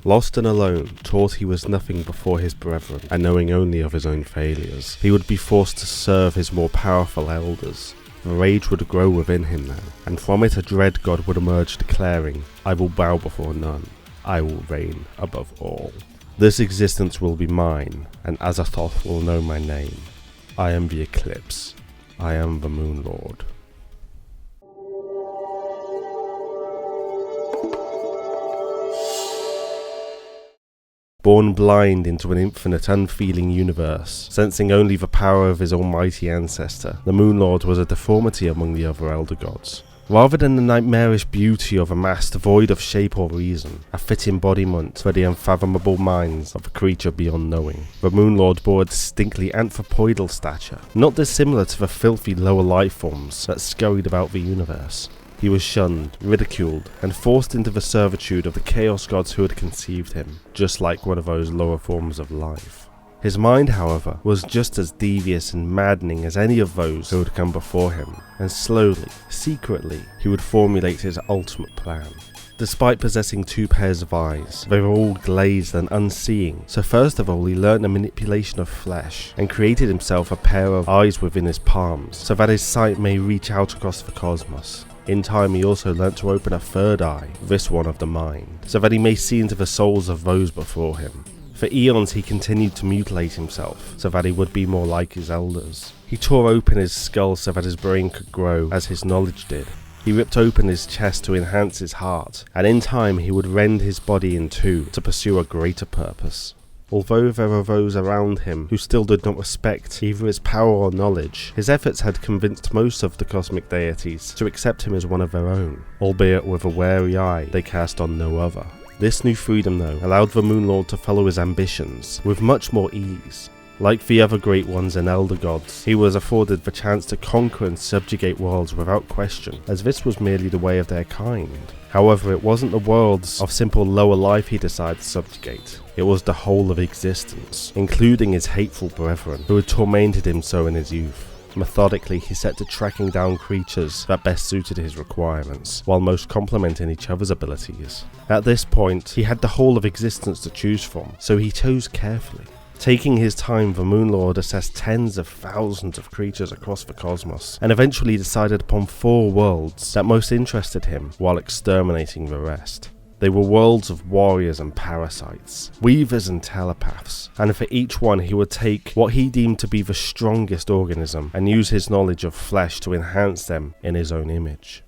Lost and alone, taught he was nothing before his brethren, and knowing only of his own failures, he would be forced to serve his more powerful elders. The rage would grow within him now, and from it a dread god would emerge declaring, "I will bow before none, I will reign above all. This existence will be mine, and Azathoth will know my name. I am the Eclipse, I am the Moon Lord." Born blind into an infinite, unfeeling universe, sensing only the power of his almighty ancestor, the Moon Lord was a deformity among the other elder gods. Rather than the nightmarish beauty of a mass devoid of shape or reason, a fit embodiment for the unfathomable minds of a creature beyond knowing, the Moon Lord bore a distinctly anthropoidal stature, not dissimilar to the filthy lower life forms that scurried about the universe. He was shunned, ridiculed, and forced into the servitude of the chaos gods who had conceived him, just like one of those lower forms of life. His mind, however, was just as devious and maddening as any of those who had come before him, and slowly, secretly, he would formulate his ultimate plan. Despite possessing 2 pairs of eyes, they were all glazed and unseeing, so first of all he learnt the manipulation of flesh, and created himself a pair of eyes within his palms, so that his sight may reach out across the cosmos. In time he also learnt to open a 3rd eye, this one of the mind, so that he may see into the souls of those before him. For eons he continued to mutilate himself, so that he would be more like his elders. He tore open his skull so that his brain could grow as his knowledge did. He ripped open his chest to enhance his heart, and in time he would rend his body in 2 to pursue a greater purpose. Although there were those around him who still did not respect either his power or knowledge, his efforts had convinced most of the cosmic deities to accept him as one of their own, albeit with a wary eye they cast on no other. This new freedom, though, allowed the Moon Lord to follow his ambitions with much more ease. Like the other great ones and elder gods, he was afforded the chance to conquer and subjugate worlds without question, as this was merely the way of their kind. However, it wasn't the worlds of simple lower life he decided to subjugate. It was the whole of existence, including his hateful brethren, who had tormented him so in his youth. Methodically, he set to tracking down creatures that best suited his requirements, while most complementing each other's abilities. At this point, he had the whole of existence to choose from, so he chose carefully. Taking his time, the Moon Lord assessed tens of thousands of creatures across the cosmos, and eventually decided upon 4 worlds that most interested him, while exterminating the rest. They were worlds of warriors and parasites, weavers and telepaths, and for each one he would take what he deemed to be the strongest organism and use his knowledge of flesh to enhance them in his own image.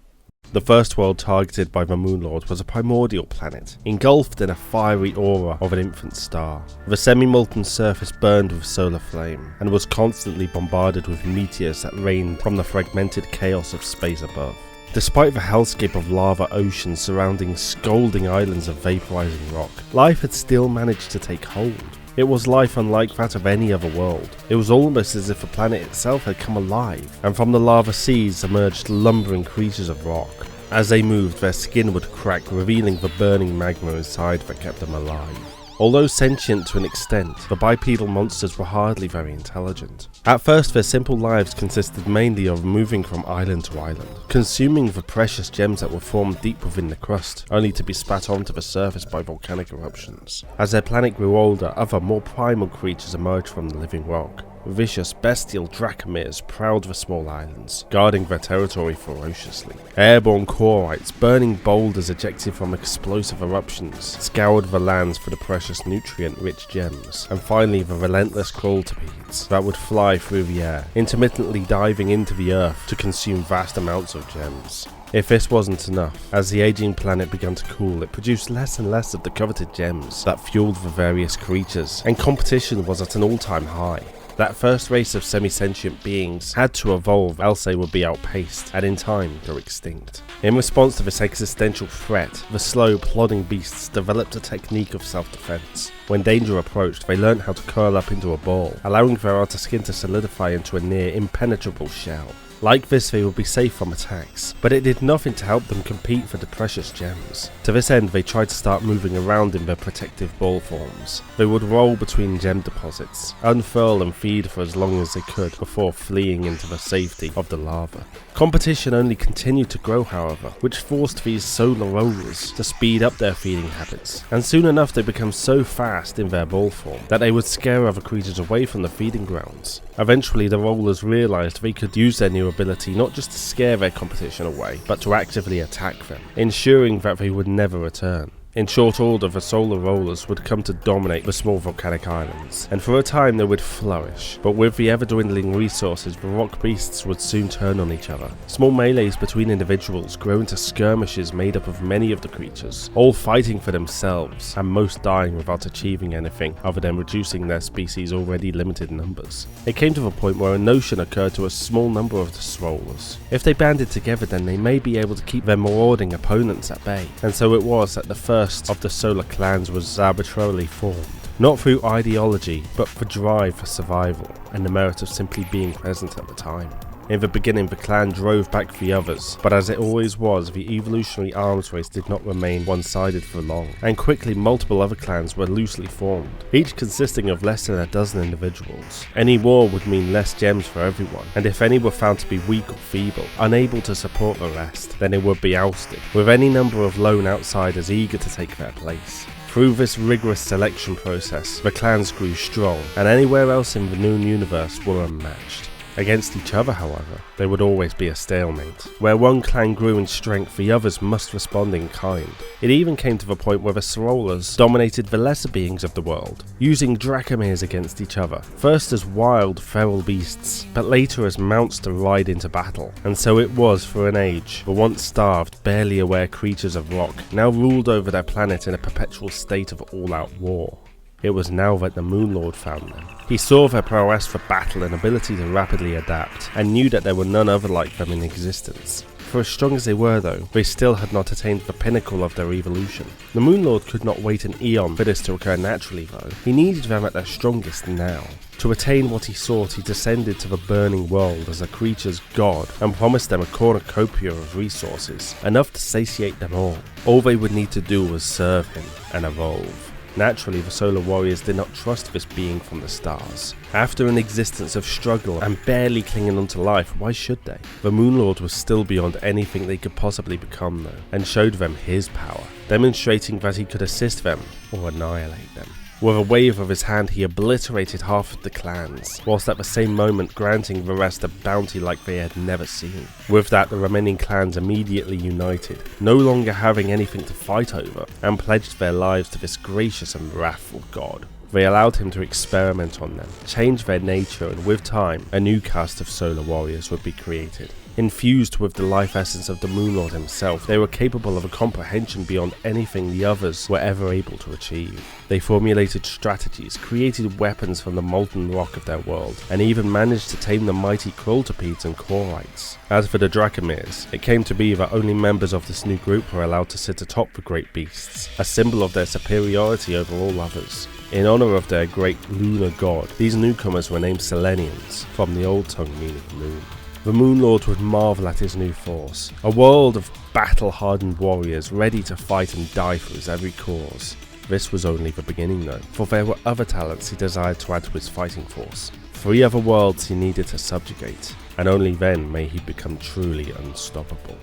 The first world targeted by the Moon Lord was a primordial planet, engulfed in a fiery aura of an infant star. The semi-molten surface burned with solar flame, and was constantly bombarded with meteors that rained from the fragmented chaos of space above. Despite the hellscape of lava oceans surrounding scalding islands of vaporizing rock, life had still managed to take hold. It was life unlike that of any other world. It was almost as if the planet itself had come alive, and from the lava seas emerged lumbering creatures of rock. As they moved, their skin would crack, revealing the burning magma inside that kept them alive. Although sentient to an extent, the bipedal monsters were hardly very intelligent. At first, their simple lives consisted mainly of moving from island to island, consuming the precious gems that were formed deep within the crust, only to be spat onto the surface by volcanic eruptions. As their planet grew older, other, more primal creatures emerged from the living rock. Vicious, bestial Drachomers prowled the small islands, guarding their territory ferociously. Airborne Corites, burning boulders ejected from explosive eruptions, scoured the lands for the precious nutrient-rich gems. And finally, the relentless Crawltipedes that would fly through the air, intermittently diving into the earth to consume vast amounts of gems. If this wasn't enough, as the aging planet began to cool, it produced less and less of the coveted gems that fueled the various creatures, and competition was at an all-time high. That first race of semi-sentient beings had to evolve, else they would be outpaced, and in time go extinct. In response to this existential threat, the slow, plodding beasts developed a technique of self-defense. When danger approached, they learned how to curl up into a ball, allowing their outer skin to solidify into a near impenetrable shell. Like this, they would be safe from attacks, but it did nothing to help them compete for the precious gems. To this end, they tried to start moving around in their protective ball forms. They would roll between gem deposits, unfurl and feed for as long as they could before fleeing into the safety of the lava. Competition only continued to grow, however, which forced these solar rollers to speed up their feeding habits, and soon enough they became so fast in their ball form that they would scare other creatures away from the feeding grounds. Eventually the rollers realised they could use their new ability not just to scare their competition away, but to actively attack them, ensuring that they would never return. In short order, the solar rollers would come to dominate the small volcanic islands, and for a time they would flourish, but with the ever-dwindling resources, the rock beasts would soon turn on each other. Small melees between individuals grew into skirmishes made up of many of the creatures, all fighting for themselves, and most dying without achieving anything other than reducing their species' already limited numbers. It came to the point where a notion occurred to a small number of the rollers. If they banded together, then they may be able to keep their marauding opponents at bay, and so it was that the first of the solar clans was arbitrarily formed, not through ideology but for drive for survival and the merit of simply being present at the time. In the beginning the clan drove back the others, but as it always was, the evolutionary arms race did not remain one-sided for long, and quickly multiple other clans were loosely formed, each consisting of less than a dozen individuals. Any war would mean less gems for everyone, and if any were found to be weak or feeble, unable to support the rest, then it would be ousted, with any number of lone outsiders eager to take their place. Through this rigorous selection process, the clans grew strong, and anywhere else in the known universe were unmatched. Against each other, however, there would always be a stalemate. Where one clan grew in strength, the others must respond in kind. It even came to the point where the Sorolers dominated the lesser beings of the world, using Dracomirs against each other, first as wild, feral beasts, but later as mounts to ride into battle. And so it was for an age. The once starved, barely aware creatures of rock now ruled over their planet in a perpetual state of all-out war. It was now that the Moon Lord found them. He saw their prowess for battle and ability to rapidly adapt, and knew that there were none other like them in existence. For as strong as they were though, they still had not attained the pinnacle of their evolution. The Moon Lord could not wait an eon for this to occur naturally though. He needed them at their strongest now. To attain what he sought, he descended to the burning world as a creature's god and promised them a cornucopia of resources, enough to satiate them all. All they would need to do was serve him and evolve. Naturally, the Solar Warriors did not trust this being from the stars. After an existence of struggle and barely clinging onto life, why should they? The Moon Lord was still beyond anything they could possibly become though, and showed them his power, demonstrating that he could assist them or annihilate them. With a wave of his hand he obliterated half of the clans, whilst at the same moment granting the rest a bounty like they had never seen. With that, the remaining clans immediately united, no longer having anything to fight over, and pledged their lives to this gracious and wrathful god. They allowed him to experiment on them, change their nature, and with time, a new caste of Solar Warriors would be created. Infused with the life essence of the Moon Lord himself, they were capable of a comprehension beyond anything the others were ever able to achieve. They formulated strategies, created weapons from the molten rock of their world, and even managed to tame the mighty Kroltopedes and Korites. As for the Dracomirs, it came to be that only members of this new group were allowed to sit atop the great beasts, a symbol of their superiority over all others. In honour of their great lunar god, these newcomers were named Selenians, from the old tongue meaning moon. The Moon Lord would marvel at his new force, a world of battle-hardened warriors ready to fight and die for his every cause. This was only the beginning though, for there were other talents he desired to add to his fighting force. 3 other worlds he needed to subjugate, and only then may he become truly unstoppable.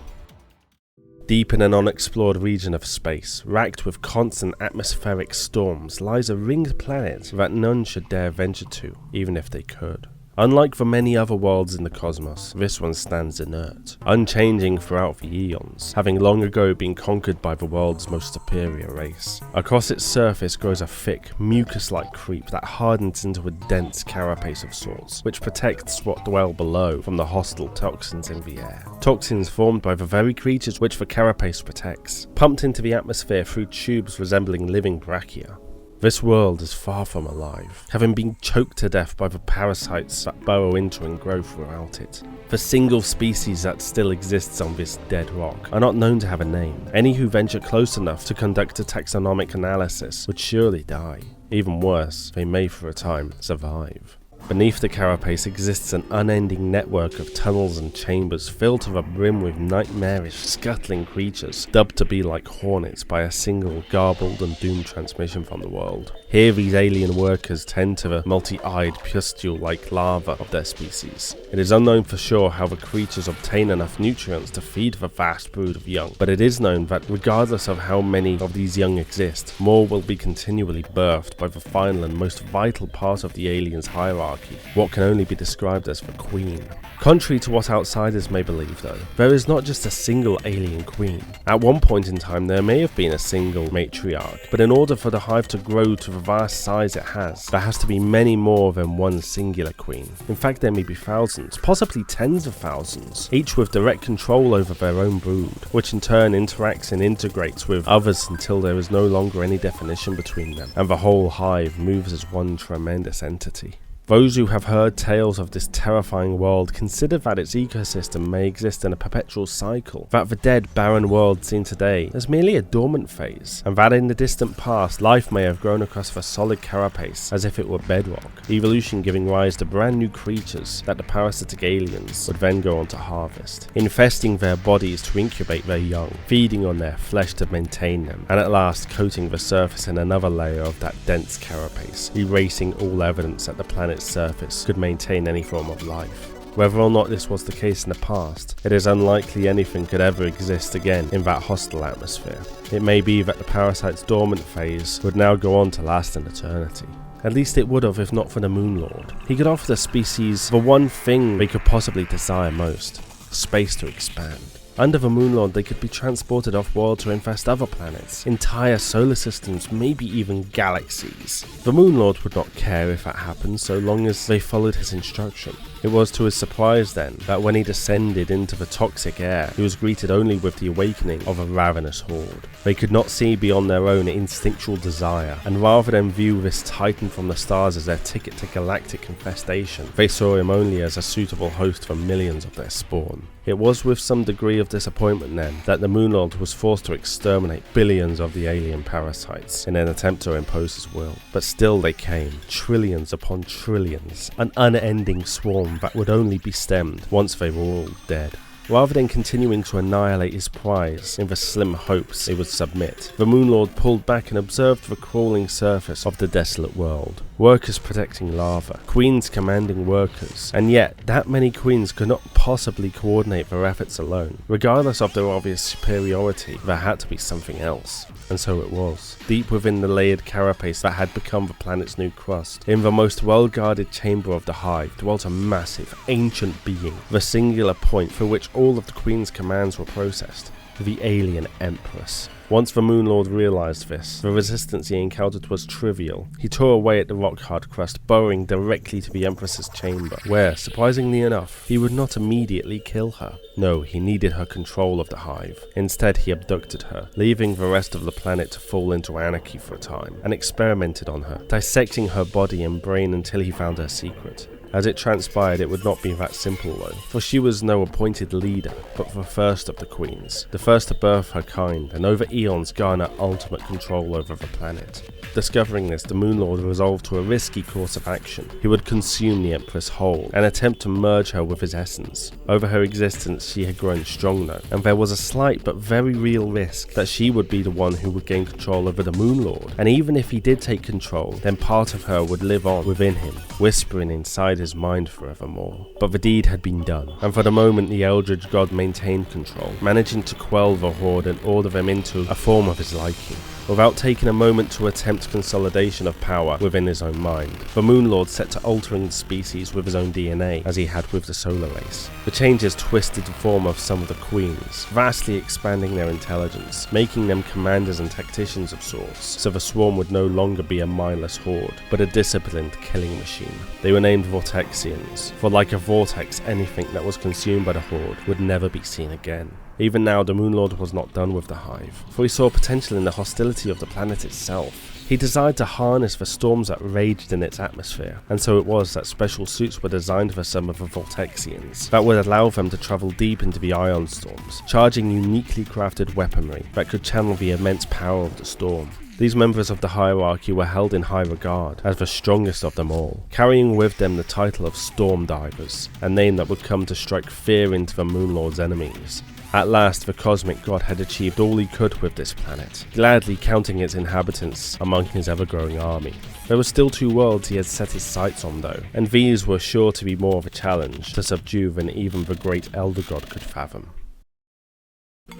Deep in an unexplored region of space, racked with constant atmospheric storms, lies a ringed planet that none should dare venture to, even if they could. Unlike the many other worlds in the cosmos, this one stands inert, unchanging throughout the eons, having long ago been conquered by the world's most superior race. Across its surface grows a thick, mucus-like creep that hardens into a dense carapace of sorts, which protects what dwell below from the hostile toxins in the air. Toxins formed by the very creatures which the carapace protects, pumped into the atmosphere through tubes resembling living brachia. This world is far from alive, having been choked to death by the parasites that burrow into and grow throughout it. The single species that still exists on this dead rock are not known to have a name. Any who venture close enough to conduct a taxonomic analysis would surely die. Even worse, they may for a time survive. Beneath the carapace exists an unending network of tunnels and chambers filled to the brim with nightmarish, scuttling creatures, dubbed to be like hornets by a single garbled and doomed transmission from the world. Here these alien workers tend to the multi-eyed pustule-like larvae of their species. It is unknown for sure how the creatures obtain enough nutrients to feed the vast brood of young, but it is known that regardless of how many of these young exist, more will be continually birthed by the final and most vital part of the aliens' hierarchy, what can only be described as the Queen. Contrary to what outsiders may believe though, there is not just a single alien queen. At one point in time there may have been a single matriarch, but in order for the hive to grow to the vast size it has, there has to be many more than one singular queen. In fact, there may be thousands, possibly tens of thousands, each with direct control over their own brood, which in turn interacts and integrates with others until there is no longer any definition between them, and the whole hive moves as one tremendous entity. Those who have heard tales of this terrifying world consider that its ecosystem may exist in a perpetual cycle, that the dead, barren world seen today is merely a dormant phase, and that in the distant past life may have grown across the solid carapace as if it were bedrock, evolution giving rise to brand new creatures that the parasitic aliens would then go on to harvest, infesting their bodies to incubate their young, feeding on their flesh to maintain them, and at last coating the surface in another layer of that dense carapace, erasing all evidence that the planet's surface could maintain any form of life. Whether or not this was the case in the past, it is unlikely anything could ever exist again in that hostile atmosphere. It may be that the parasite's dormant phase would now go on to last an eternity. At least it would have if not for the Moon Lord. He could offer the species the one thing they could possibly desire most: space to expand. Under the Moon Lord, they could be transported off-world to infest other planets, entire solar systems, maybe even galaxies. The Moon Lord would not care if that happened so long as they followed his instruction. It was to his surprise then that when he descended into the toxic air, he was greeted only with the awakening of a ravenous horde. They could not see beyond their own instinctual desire, and rather than view this titan from the stars as their ticket to galactic infestation, they saw him only as a suitable host for millions of their spawn. It was with some degree of disappointment then that the Moon Lord was forced to exterminate billions of the alien parasites in an attempt to impose his will. But still they came, trillions upon trillions, an unending swarm that would only be stemmed once they were all dead. Rather than continuing to annihilate his prize in the slim hopes they would submit, the Moon Lord pulled back and observed the crawling surface of the desolate world. Workers protecting larvae, queens commanding workers, and yet that many queens could not possibly coordinate their efforts alone. Regardless of their obvious superiority, there had to be something else. And so it was. Deep within the layered carapace that had become the planet's new crust, in the most well-guarded chamber of the hive, dwelt a massive, ancient being, the singular point for which all of the Queen's commands were processed: the alien Empress. Once the Moon Lord realized this, the resistance he encountered was trivial. He tore away at the rock-hard crust, burrowing directly to the Empress's chamber, where, surprisingly enough, he would not immediately kill her. No, he needed her control of the hive. Instead, he abducted her, leaving the rest of the planet to fall into anarchy for a time, and experimented on her, dissecting her body and brain until he found her secret. As it transpired, it would not be that simple though, for she was no appointed leader, but the first of the queens, the first to birth her kind, and over eons garner ultimate control over the planet. Discovering this, the Moon Lord resolved to a risky course of action. He would consume the Empress whole, and attempt to merge her with his essence. Over her existence she had grown strong though, and there was a slight but very real risk that she would be the one who would gain control over the Moon Lord, and even if he did take control, then part of her would live on within him, whispering inside his mind forevermore. But the deed had been done, and for the moment the Eldritch God maintained control, managing to quell the horde and order them into a form of his liking. Without taking a moment to attempt consolidation of power within his own mind, the Moon Lord set to altering the species with his own DNA, as he had with the solar race. The changes twisted the form of some of the queens, vastly expanding their intelligence, making them commanders and tacticians of sorts, so the swarm would no longer be a mindless horde, but a disciplined killing machine. They were named vortexians, for like a vortex, anything that was consumed by the horde would never be seen again. Even now, the Moon Lord was not done with the hive, for he saw potential in the hostility of the planet itself. He desired to harness the storms that raged in its atmosphere, and so it was that special suits were designed for some of the vortexians that would allow them to travel deep into the ion storms, charging uniquely crafted weaponry that could channel the immense power of the storm. These members of the hierarchy were held in high regard as the strongest of them all, carrying with them the title of Storm Divers, a name that would come to strike fear into the Moon Lord's enemies. At last, the cosmic god had achieved all he could with this planet, gladly counting its inhabitants among his ever-growing army. There were still 2 worlds he had set his sights on though, and these were sure to be more of a challenge to subdue than even the great Elder God could fathom.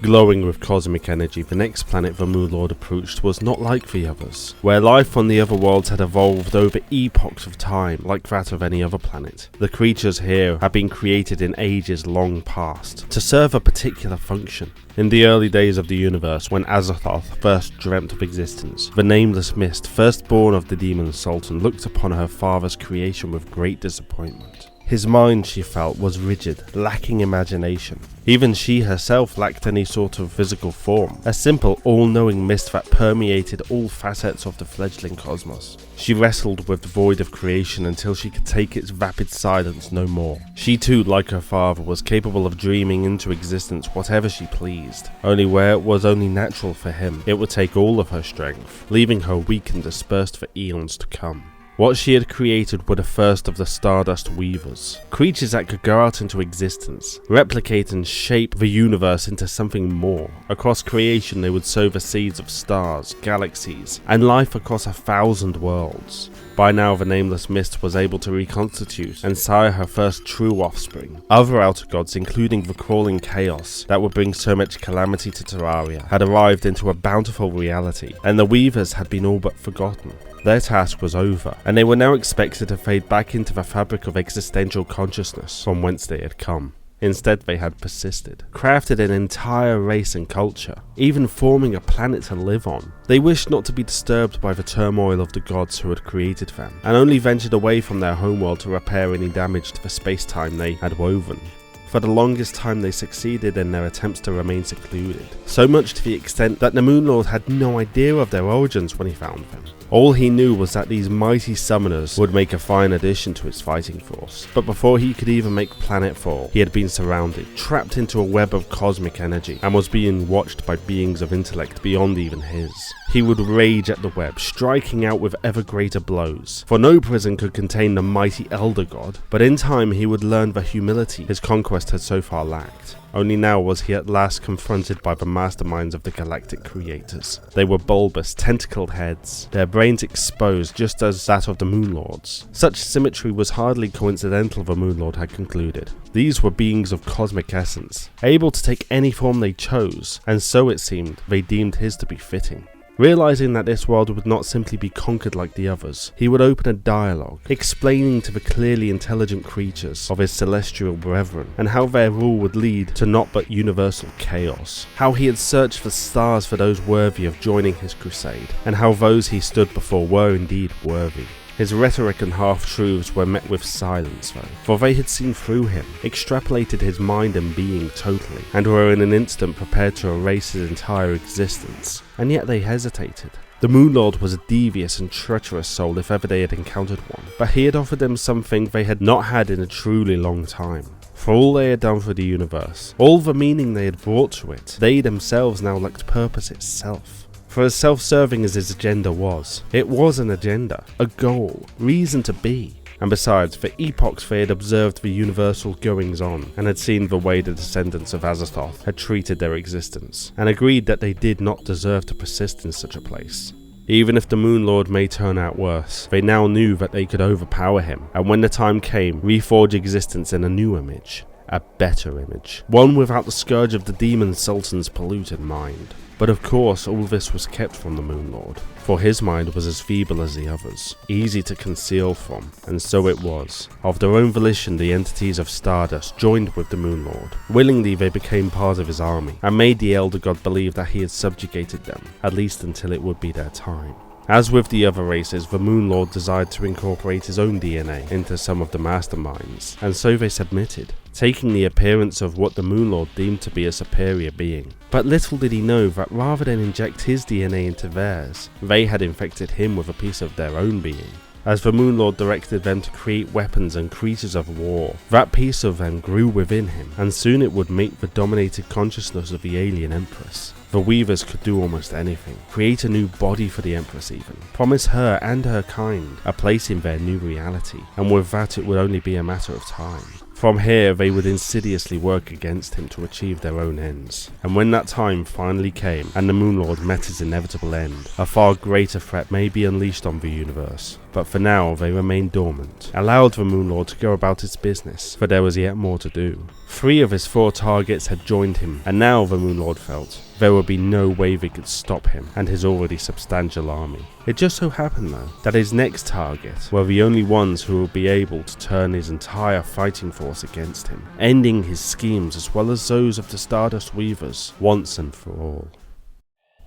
Glowing with cosmic energy, the next planet the Moon Lord approached was not like the others, where life on the other worlds had evolved over epochs of time like that of any other planet. The creatures here had been created in ages long past, to serve a particular function. In the early days of the universe, when Azathoth first dreamt of existence, the nameless mist, firstborn of the demon Sultan, looked upon her father's creation with great disappointment. His mind, she felt, was rigid, lacking imagination. Even she herself lacked any sort of physical form, a simple, all-knowing mist that permeated all facets of the fledgling cosmos. She wrestled with the void of creation until she could take its vapid silence no more. She too, like her father, was capable of dreaming into existence whatever she pleased, only where it was only natural for him, it would take all of her strength, leaving her weak and dispersed for eons to come. What she had created were the first of the Stardust Weavers, creatures that could go out into existence, replicate and shape the universe into something more. Across creation they would sow the seeds of stars, galaxies, and life across 1,000 worlds. By now the nameless mist was able to reconstitute and sire her first true offspring. Other outer gods, including the crawling chaos that would bring so much calamity to Terraria, had arrived into a bountiful reality, and the Weavers had been all but forgotten. Their task was over, and they were now expected to fade back into the fabric of existential consciousness from whence they had come. Instead, they had persisted, crafted an entire race and culture, even forming a planet to live on. They wished not to be disturbed by the turmoil of the gods who had created them, and only ventured away from their homeworld to repair any damage to the space-time they had woven. For the longest time they succeeded in their attempts to remain secluded, so much to the extent that the Moon Lord had no idea of their origins when he found them. All he knew was that these mighty summoners would make a fine addition to his fighting force, but before he could even make planetfall, he had been surrounded, trapped into a web of cosmic energy, and was being watched by beings of intellect beyond even his. He would rage at the web, striking out with ever greater blows, for no prison could contain the mighty Elder God, but in time he would learn the humility his conquest had so far lacked. Only now was he at last confronted by the masterminds of the galactic creators. They were bulbous, tentacled heads, their brains exposed just as that of the Moon Lords. Such symmetry was hardly coincidental, the Moon Lord had concluded. These were beings of cosmic essence, able to take any form they chose, and so it seemed they deemed his to be fitting. Realizing that this world would not simply be conquered like the others, he would open a dialogue, explaining to the clearly intelligent creatures of his celestial brethren, and how their rule would lead to naught but universal chaos, how he had searched the stars for those worthy of joining his crusade, and how those he stood before were indeed worthy. His rhetoric and half-truths were met with silence though, for they had seen through him, extrapolated his mind and being totally, and were in an instant prepared to erase his entire existence, and yet they hesitated. The Moon Lord was a devious and treacherous soul if ever they had encountered one, but he had offered them something they had not had in a truly long time. For all they had done for the universe, all the meaning they had brought to it, they themselves now lacked purpose itself. For as self-serving as his agenda was, it was an agenda, a goal, reason to be. And besides, for epochs they had observed the universal goings-on, and had seen the way the descendants of Azathoth had treated their existence, and agreed that they did not deserve to persist in such a place. Even if the Moon Lord may turn out worse, they now knew that they could overpower him, and when the time came, reforge existence in a new image. A better image. One without the scourge of the demon Sultan's polluted mind. But of course all this was kept from the Moon Lord, for his mind was as feeble as the others, easy to conceal from, and so it was. Of their own volition the entities of Stardust joined with the Moon Lord. Willingly they became part of his army, and made the Elder God believe that he had subjugated them, at least until it would be their time. As with the other races, the Moon Lord desired to incorporate his own DNA into some of the masterminds, and so they submitted. taking the appearance of what the Moon Lord deemed to be a superior being. But little did he know that rather than inject his DNA into theirs, they had infected him with a piece of their own being. As the Moon Lord directed them to create weapons and creatures of war, that piece of them grew within him, and soon it would make the dominated consciousness of the alien Empress. The Weavers could do almost anything, create a new body for the Empress even, promise her and her kind a place in their new reality, and with that it would only be a matter of time. From here they would insidiously work against him to achieve their own ends. And when that time finally came, and the Moon Lord met his inevitable end, a far greater threat may be unleashed on the universe. But for now they remained dormant, allowed the Moon Lord to go about its business, for there was yet more to do. 3 of his 4 targets had joined him, and now the Moon Lord felt there would be no way they could stop him and his already substantial army. It just so happened though, that his next target were the only ones who would be able to turn his entire fighting force against him, ending his schemes as well as those of the Stardust Weavers, once and for all.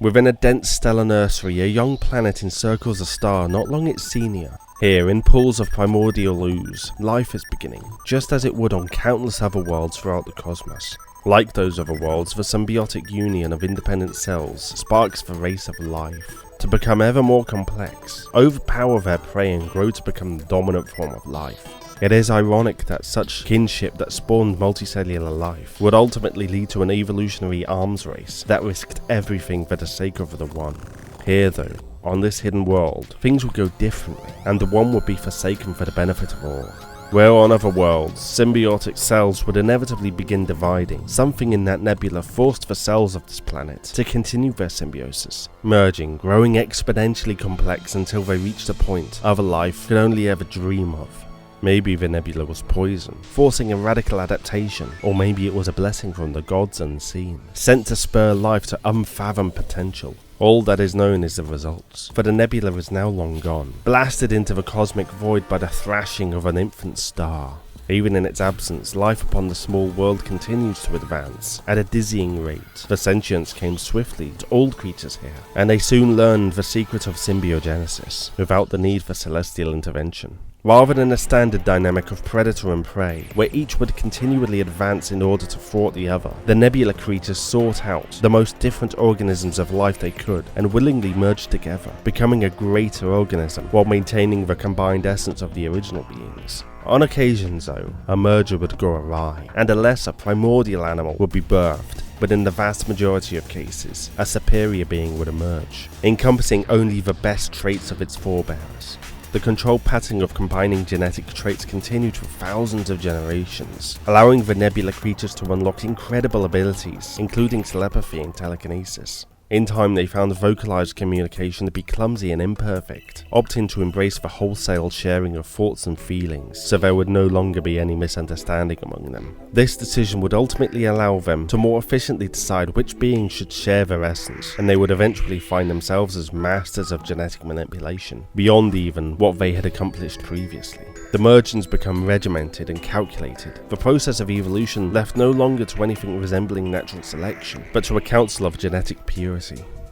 Within a dense stellar nursery, a young planet encircles a star not long its senior. Here, in pools of primordial ooze, life is beginning, just as it would on countless other worlds throughout the cosmos. Like those other worlds, the symbiotic union of independent cells sparks the race of life to become ever more complex, overpower their prey and grow to become the dominant form of life. It is ironic that such kinship that spawned multicellular life would ultimately lead to an evolutionary arms race that risked everything for the sake of the one. Here though, on this hidden world, things would go differently, and the one would be forsaken for the benefit of all. Where on other worlds, symbiotic cells would inevitably begin dividing, something in that nebula forced the cells of this planet to continue their symbiosis, merging, growing exponentially complex until they reached a point other life could only ever dream of. Maybe the nebula was poison, forcing a radical adaptation, or maybe it was a blessing from the gods unseen, sent to spur life to unfathomed potential. All that is known is the results, for the nebula is now long gone, blasted into the cosmic void by the thrashing of an infant star. Even in its absence, life upon the small world continues to advance at a dizzying rate. The sentience came swiftly to all creatures here, and they soon learned the secret of symbiogenesis, without the need for celestial intervention. Rather than a standard dynamic of predator and prey, where each would continually advance in order to thwart the other, the nebula creatures sought out the most different organisms of life they could and willingly merged together, becoming a greater organism while maintaining the combined essence of the original beings. On occasions though, a merger would go awry, and a lesser primordial animal would be birthed. But in the vast majority of cases, a superior being would emerge, encompassing only the best traits of its forebears. The controlled pattern of combining genetic traits continued for thousands of generations, allowing the nebula creatures to unlock incredible abilities, including telepathy and telekinesis. In time, they found vocalized communication to be clumsy and imperfect, opting to embrace the wholesale sharing of thoughts and feelings, so there would no longer be any misunderstanding among them. This decision would ultimately allow them to more efficiently decide which beings should share their essence, and they would eventually find themselves as masters of genetic manipulation, beyond even what they had accomplished previously. The mergings become regimented and calculated. The process of evolution left no longer to anything resembling natural selection, but to a council of genetic purity.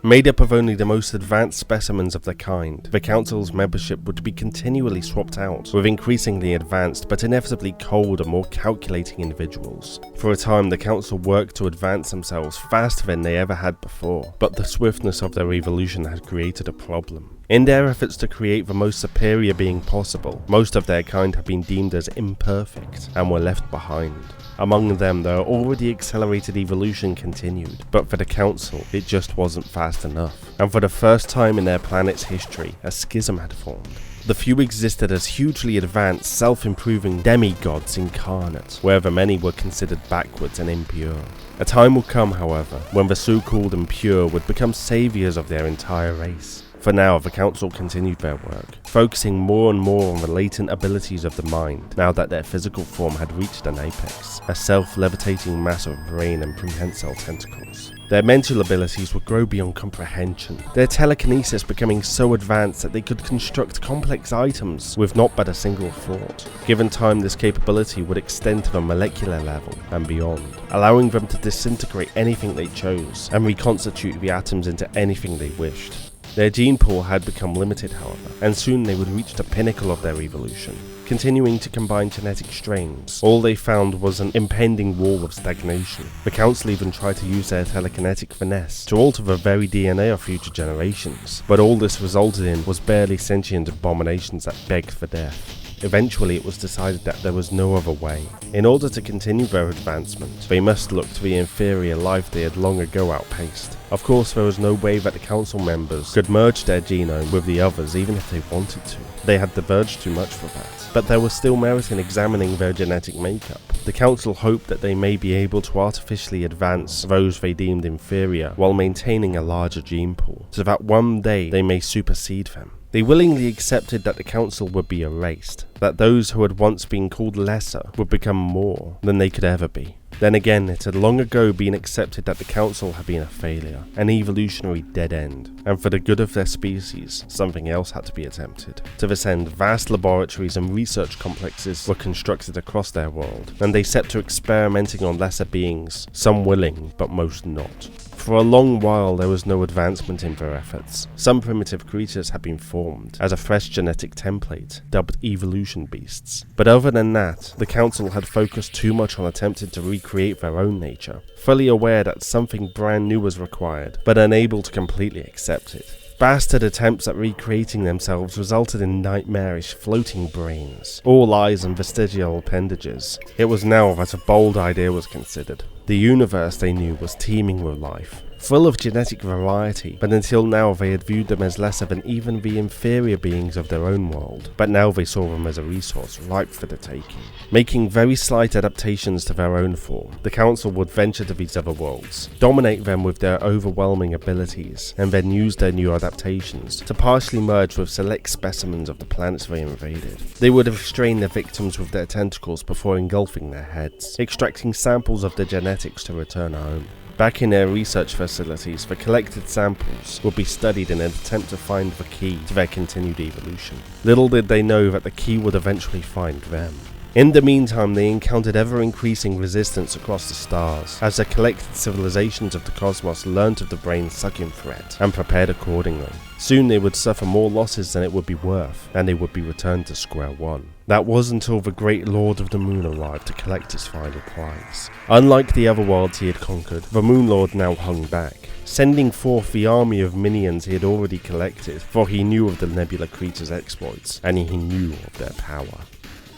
Made up of only the most advanced specimens of their kind, the council's membership would be continually swapped out with increasingly advanced but inevitably cold and more calculating individuals. For a time, the council worked to advance themselves faster than they ever had before, but the swiftness of their evolution had created a problem. In their efforts to create the most superior being possible, most of their kind have been deemed as imperfect and were left behind. Among them, their already accelerated evolution continued, but for the council, it just wasn't fast enough. And for the first time in their planet's history, a schism had formed. The few existed as hugely advanced, self-improving demigods incarnate, where the many were considered backwards and impure. A time will come, however, when the so-called impure would become saviors of their entire race. For now, the council continued their work, focusing more and more on the latent abilities of the mind, now that their physical form had reached an apex, a self-levitating mass of brain and prehensile tentacles. Their mental abilities would grow beyond comprehension, their telekinesis becoming so advanced that they could construct complex items with not but a single thought. Given time, this capability would extend to the molecular level and beyond, allowing them to disintegrate anything they chose and reconstitute the atoms into anything they wished. Their gene pool had become limited, however, and soon they would reach the pinnacle of their evolution. Continuing to combine genetic strains, all they found was an impending wall of stagnation. The council even tried to use their telekinetic finesse to alter the very DNA of future generations, but all this resulted in was barely sentient abominations that begged for death. Eventually it was decided that there was no other way. In order to continue their advancement, they must look to the inferior life they had long ago outpaced. Of course, there was no way that the council members could merge their genome with the others even if they wanted to. They had diverged too much for that. But there was still merit in examining their genetic makeup. The council hoped that they may be able to artificially advance those they deemed inferior while maintaining a larger gene pool, so that one day they may supersede them. They willingly accepted that the council would be erased, that those who had once been called lesser would become more than they could ever be. Then again, it had long ago been accepted that the council had been a failure, an evolutionary dead end, and for the good of their species, something else had to be attempted. To this end, vast laboratories and research complexes were constructed across their world, and they set to experimenting on lesser beings, some willing, but most not. For a long while there was no advancement in their efforts. Some primitive creatures had been formed as a fresh genetic template, dubbed evolution beasts. But other than that, the council had focused too much on attempting to recreate their own nature, fully aware that something brand new was required, but unable to completely accept it. Bastard attempts at recreating themselves resulted in nightmarish floating brains, all eyes and vestigial appendages. It was now that a bold idea was considered. The universe, they knew, was teeming with life, full of genetic variety, but until now they had viewed them as lesser than even the inferior beings of their own world. But now they saw them as a resource ripe for the taking. Making very slight adaptations to their own form, the council would venture to these other worlds, dominate them with their overwhelming abilities, and then use their new adaptations to partially merge with select specimens of the planets they invaded. They would have strained their victims with their tentacles before engulfing their heads, extracting samples of their genetics to return home. Back in their research facilities, the collected samples would be studied in an attempt to find the key to their continued evolution. Little did they know that the key would eventually find them. In the meantime, they encountered ever-increasing resistance across the stars, as the collected civilizations of the cosmos learnt of the brain-sucking threat and prepared accordingly. Soon they would suffer more losses than it would be worth, and they would be returned to square one. That was until the great Lord of the Moon arrived to collect his final prize. Unlike the other worlds he had conquered, the Moon Lord now hung back, sending forth the army of minions he had already collected, for he knew of the Nebula creatures' exploits, and he knew of their power.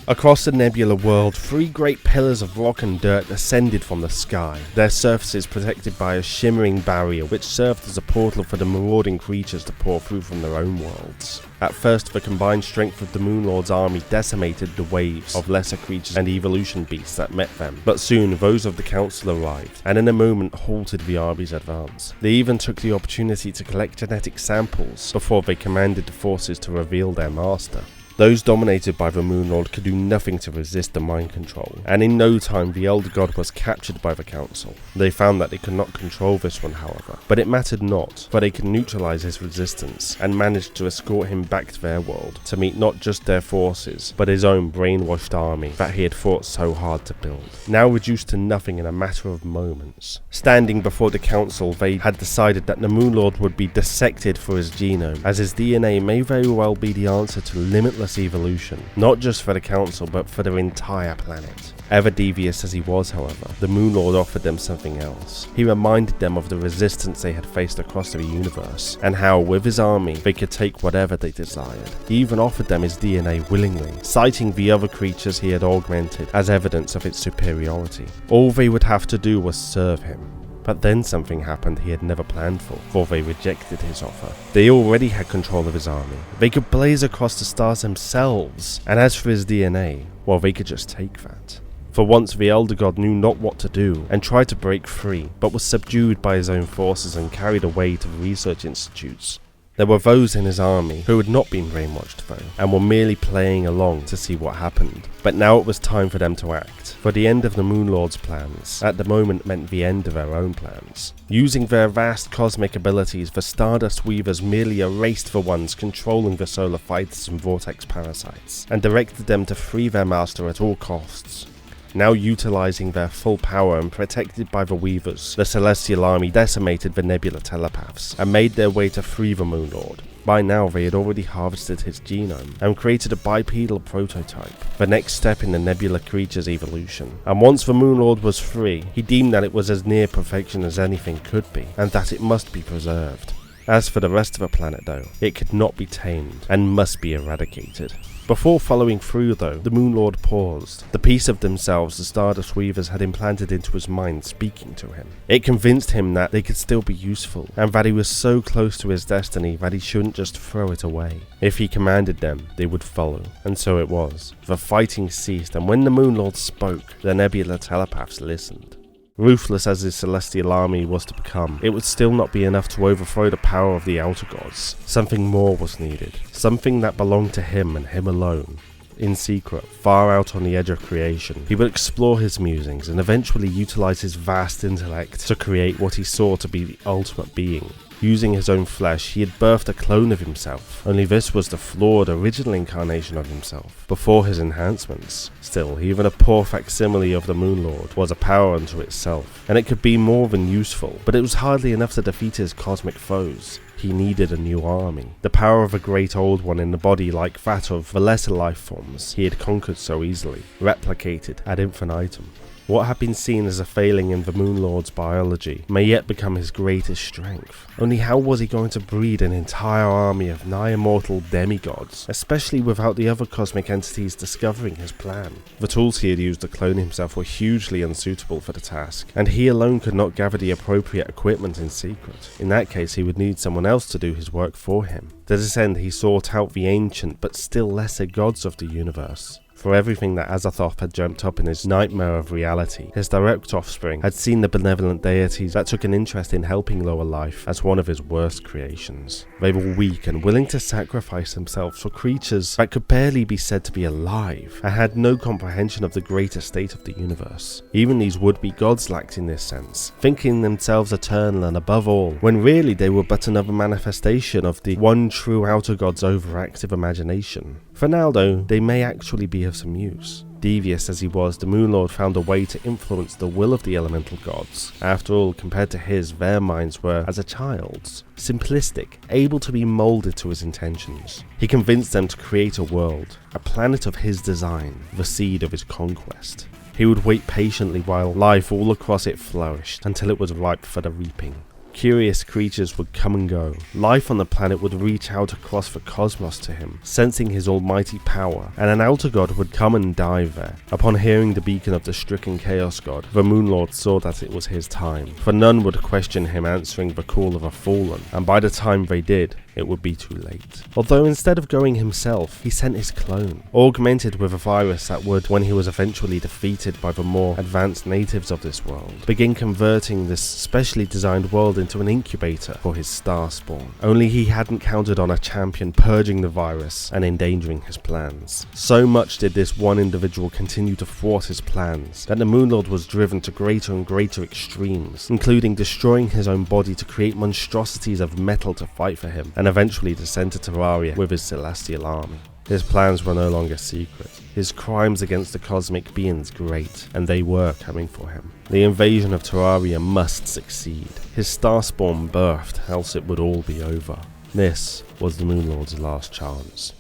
Across the Nebula world, 3 great pillars of rock and dirt ascended from the sky, their surfaces protected by a shimmering barrier which served as a portal for the marauding creatures to pour through from their own worlds. At first, the combined strength of the Moon Lord's army decimated the waves of lesser creatures and evolution beasts that met them, but soon those of the council arrived, and in a moment halted the army's advance. They even took the opportunity to collect genetic samples before they commanded the forces to reveal their master. Those dominated by the Moon Lord could do nothing to resist the mind control, and in no time the Elder God was captured by the Council. They found that they could not control this one, however, but it mattered not, for they could neutralize his resistance, and managed to escort him back to their world, to meet not just their forces, but his own brainwashed army that he had fought so hard to build, now reduced to nothing in a matter of moments. Standing before the Council, they had decided that the Moon Lord would be dissected for his genome, as his DNA may very well be the answer to limitless evolution, not just for the Council but for their entire planet. Ever devious as he was, however, the Moon Lord offered them something else. He reminded them of the resistance they had faced across the universe, and how, with his army, they could take whatever they desired. He even offered them his DNA willingly, citing the other creatures he had augmented as evidence of its superiority. All they would have to do was serve him. But then something happened he had never planned for they rejected his offer. They already had control of his army. They could blaze across the stars themselves, and as for his DNA, well, they could just take that. For once, the Elder God knew not what to do, and tried to break free, but was subdued by his own forces and carried away to the research institutes. There were those in his army who had not been brainwashed though, and were merely playing along to see what happened. But now it was time for them to act, for the end of the Moon Lord's plans at the moment meant the end of their own plans. Using their vast cosmic abilities, the Stardust Weavers merely erased the ones controlling the solar fighters and Vortex Parasites, and directed them to free their master at all costs. Now utilizing their full power and protected by the Weavers, the Celestial Army decimated the Nebula Telepaths and made their way to free the Moon Lord. By now they had already harvested his genome and created a bipedal prototype, the next step in the Nebula creature's evolution. And once the Moon Lord was free, he deemed that it was as near perfection as anything could be, and that it must be preserved. As for the rest of the planet though, it could not be tamed and must be eradicated. Before following through though, the Moon Lord paused, the piece of themselves the Stardust Weavers had implanted into his mind speaking to him. It convinced him that they could still be useful, and that he was so close to his destiny that he shouldn't just throw it away. If he commanded them, they would follow, and so it was. The fighting ceased, and when the Moon Lord spoke, the Nebula Telepaths listened. Ruthless as his celestial army was to become, it would still not be enough to overthrow the power of the outer gods. Something more was needed, something that belonged to him and him alone. In secret, far out on the edge of creation, he would explore his musings and eventually utilize his vast intellect to create what he saw to be the ultimate being. Using his own flesh, he had birthed a clone of himself, only this was the flawed original incarnation of himself, before his enhancements. Still, even a poor facsimile of the Moon Lord was a power unto itself, and it could be more than useful, but it was hardly enough to defeat his cosmic foes. He needed a new army. The power of a great old one in the body like that of the lesser life forms he had conquered so easily, replicated ad infinitum. What had been seen as a failing in the Moon Lord's biology may yet become his greatest strength. Only how was he going to breed an entire army of nigh-immortal demigods, especially without the other cosmic entities discovering his plan? The tools he had used to clone himself were hugely unsuitable for the task, and he alone could not gather the appropriate equipment in secret. In that case, he would need someone else to do his work for him. To this end, he sought out the ancient but still lesser gods of the universe. For everything that Azathoth had dreamt up in his nightmare of reality, his direct offspring had seen the benevolent deities that took an interest in helping lower life as one of his worst creations. They were weak and willing to sacrifice themselves for creatures that could barely be said to be alive, and had no comprehension of the greater state of the universe. Even these would-be gods lacked in this sense, thinking themselves eternal and above all, when really they were but another manifestation of the one true outer god's overactive imagination. For now though, they may actually be of some use. Devious as he was, the Moon Lord found a way to influence the will of the elemental gods. After all, compared to his, their minds were, as a child's, simplistic, able to be moulded to his intentions. He convinced them to create a world, a planet of his design, the seed of his conquest. He would wait patiently while life all across it flourished, until it was ripe for the reaping. Curious creatures would come and go. Life on the planet would reach out across the cosmos to him, sensing his almighty power, and an outer god would come and dive there. Upon hearing the beacon of the stricken chaos god, the Moon Lord saw that it was his time, for none would question him answering the call of a fallen, and by the time they did, it would be too late. Although instead of going himself, he sent his clone, augmented with a virus that would, when he was eventually defeated by the more advanced natives of this world, begin converting this specially designed world into an incubator for his star spawn. Only he hadn't counted on a champion purging the virus and endangering his plans. So much did this one individual continue to thwart his plans, that the Moon Lord was driven to greater and greater extremes, including destroying his own body to create monstrosities of metal to fight for him, and eventually descend to Terraria with his celestial army. His plans were no longer secret, his crimes against the cosmic beings great, and they were coming for him. The invasion of Terraria must succeed. His starspawn birthed, else it would all be over. This was the Moon Lord's last chance.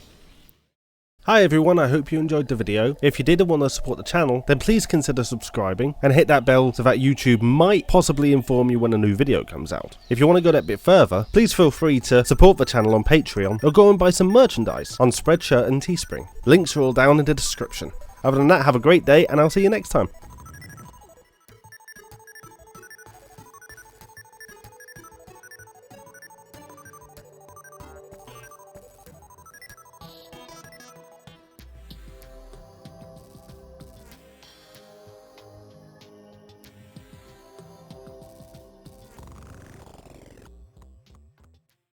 Hi everyone, I hope you enjoyed the video. If you did and want to support the channel, then please consider subscribing and hit that bell so that YouTube might possibly inform you when a new video comes out. If you want to go that bit further, please feel free to support the channel on Patreon or go and buy some merchandise on Spreadshirt and Teespring. Links are all down in the description. Other than that, have a great day and I'll see you next time.